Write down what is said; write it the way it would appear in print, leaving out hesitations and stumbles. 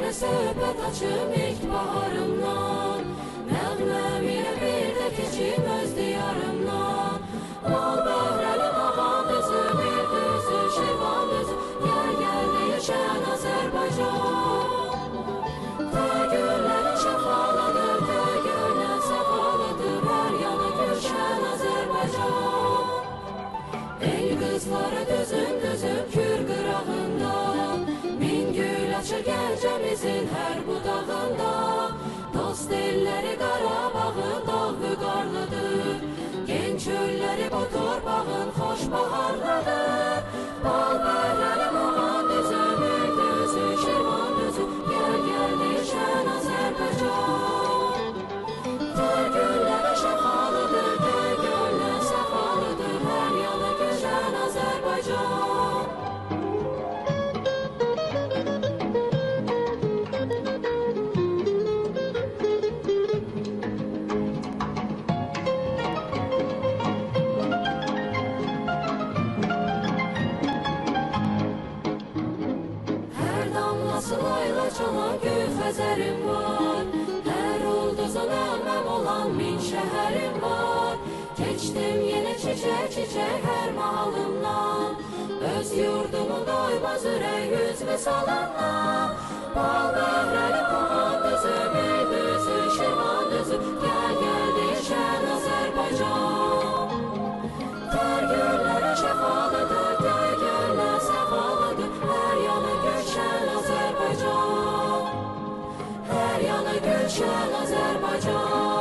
Sənə söhbət açım ilk baharımdan, nəğməm ilə bir də keçim öz diyarımdan. Ol bəhrəli mağan özü, bir düzü, Şirvan özü, gəl deyişən Azərbaycan. Güllərin şəfalıdır, güllər səfalıdır, hər yanı gülşən Azərbaycan. El qızları düzüm, Kür qırağında, min gül açır Gəncəmizin hər budağında. Dost elləri Qarabağın dağ vüqarlıdır, gen çölləri bu torpağın xoş baharlıdır. Bal bəhrəli mağan düzü, bir düzü, Şirvan düzü, gəl deyişən Azərbaycan. Gülləri şəfalıdır, güllər səfalıdır, hər yanı gözəl Azərbaycan. Hər damlası layla çalan göy Xəzərim var, hər ulduza nəğməm olan min şəhərim var. Keçdim yenə çiçək hər mahalımdan, öz yurdumun doymaz ürək üz vəsalından. Bal bəhrəli mağan düzü, bir düzü, Şirvan düzü, gəl deyişən Azərbaycan. Gülləri şəfalıdır, güllər səfalıdır, hər yanı gülşən Azərbaycan. Hər yanı gülşən Azərbaycan.